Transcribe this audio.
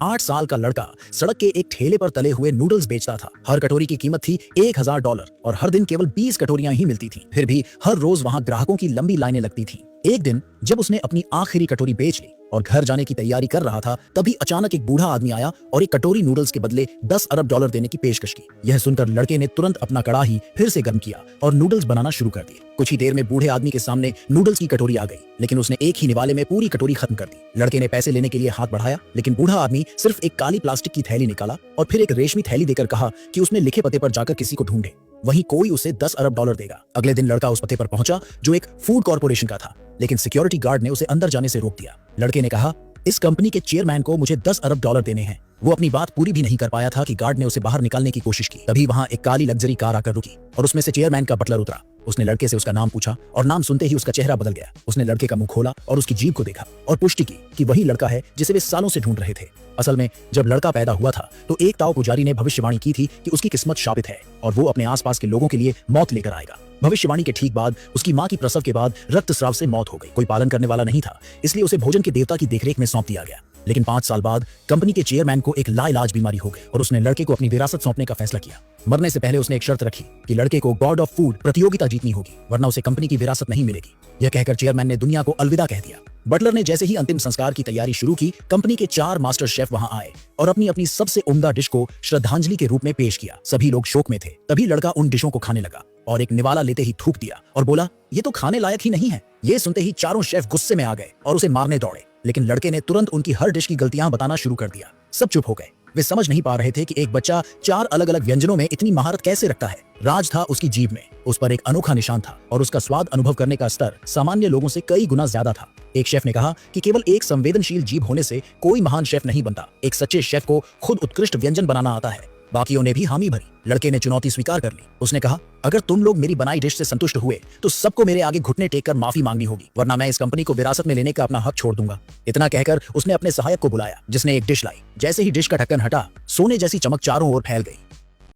8 साल का लड़का सड़क के एक ठेले पर तले हुए नूडल्स बेचता था। हर कटोरी की कीमत थी $1000 और हर दिन केवल 20 कटोरियां ही मिलती थीं। फिर भी हर रोज वहां ग्राहकों की लंबी लाइनें लगती थीं। एक दिन जब उसने अपनी आखिरी कटोरी बेच ली और घर जाने की तैयारी कर रहा था, तभी अचानक एक बूढ़ा आदमी आया और एक कटोरी नूडल्स के बदले $10 अरब देने की पेशकश की। यह सुनकर लड़के ने तुरंत अपना कड़ाही फिर से गर्म किया और नूडल्स बनाना शुरू कर दिए। कुछ ही देर में बूढ़े आदमी के सामने नूडल्स की कटोरी आ गई, लेकिन उसने एक ही निवाले में पूरी कटोरी खत्म कर दी। लड़के ने पैसे लेने के लिए हाथ बढ़ाया, लेकिन बूढ़ा आदमी सिर्फ एक काली प्लास्टिक की थैली निकाला और फिर एक रेशमी थैली देकर कहा कि उसमें लिखे पते पर जाकर किसी को ढूंढे, वहीं कोई उसे $10 अरब देगा। अगले दिन लड़का उस पते पर पहुंचा जो एक फूड कॉर्पोरेशन का था, लेकिन सिक्योरिटी गार्ड ने उसे अंदर जाने से रोक दिया। लड़के ने कहा, इस कंपनी के चेयरमैन को मुझे $10 अरब देने हैं। वो अपनी बात पूरी भी नहीं कर पाया था कि गार्ड ने उसे बाहर निकालने की कोशिश की। तभी वहां एक काली लग्जरी कार आकर रुकी और उसमें से चेयरमैन का बटलर उतरा। उसने लड़के से उसका नाम पूछा और नाम सुनते ही उसका चेहरा बदल गया। उसने लड़के का मुंह खोला और उसकी जीभ को देखा और पुष्टि की कि वही लड़का है जिसे वे सालों से ढूंढ रहे थे। असल में जब लड़का पैदा हुआ था तो एक ताओ पुजारी ने भविष्यवाणी की थी कि उसकी किस्मत शापित है और वो अपने आसपास के लोगों के लिए मौत लेकर आएगा। भविष्यवाणी के ठीक बाद उसकी मां की प्रसव के बाद रक्तस्राव से मौत हो गई। कोई पालन करने वाला नहीं था, इसलिए उसे भोजन के देवता की देखरेख में सौंप दिया गया। लेकिन 5 साल बाद कंपनी के चेयरमैन को एक लाइलाज बीमारी हो गई और उसने लड़के को अपनी विरासत सौंपने का फैसला किया। मरने से पहले उसने एक शर्त रखी कि लड़के को गॉड ऑफ फूड प्रतियोगिता जीतनी होगी, वरना उसे कंपनी की विरासत नहीं मिलेगी। यह कहकर चेयरमैन ने दुनिया को अलविदा कह दिया। बटलर ने जैसे ही अंतिम संस्कार की तैयारी शुरू की, कंपनी के 4 मास्टर शेफ वहां आए और अपनी अपनी सबसे उम्दा डिश को श्रद्धांजलि के रूप में पेश किया। सभी लोग शोक में थे। तभी लड़का उन डिशों को खाने लगा और एक निवाला लेते ही थूक दिया और बोला, ये तो खाने लायक ही नहीं है। ये सुनते ही चारों शेफ गुस्से में आ गए और उसे मारने दौड़े, लेकिन लड़के ने तुरंत उनकी हर डिश की गलतियां बताना शुरू कर दिया। सब चुप हो गए। वे समझ नहीं पा रहे थे कि एक बच्चा 4 अलग अलग व्यंजनों में इतनी महारत कैसे रखता है। राज था उसकी जीभ में, उस पर एक अनोखा निशान था और उसका स्वाद अनुभव करने का स्तर सामान्य लोगों से कई गुना ज्यादा था। एक शेफ ने कहा कि केवल एक संवेदनशील जीभ होने से कोई महान शेफ नहीं बनता। एक सच्चे शेफ को खुद उत्कृष्ट व्यंजन बनाना आता है। बाकियों ने भी हामी भरी। लड़के ने चुनौती स्वीकार कर ली। उसने कहा, अगर तुम लोग मेरी बनाई डिश से संतुष्ट हुए तो सबको मेरे आगे घुटने टेक कर माफी मांगनी होगी, वरना मैं इस कंपनी को विरासत में लेने का अपना हक छोड़ दूंगा। इतना कहकर उसने अपने सहायक को बुलाया, जिसने एक डिश लाई। जैसे ही डिश का ढक्कन हटा, सोने जैसी चमक चारों ओर फैल गई।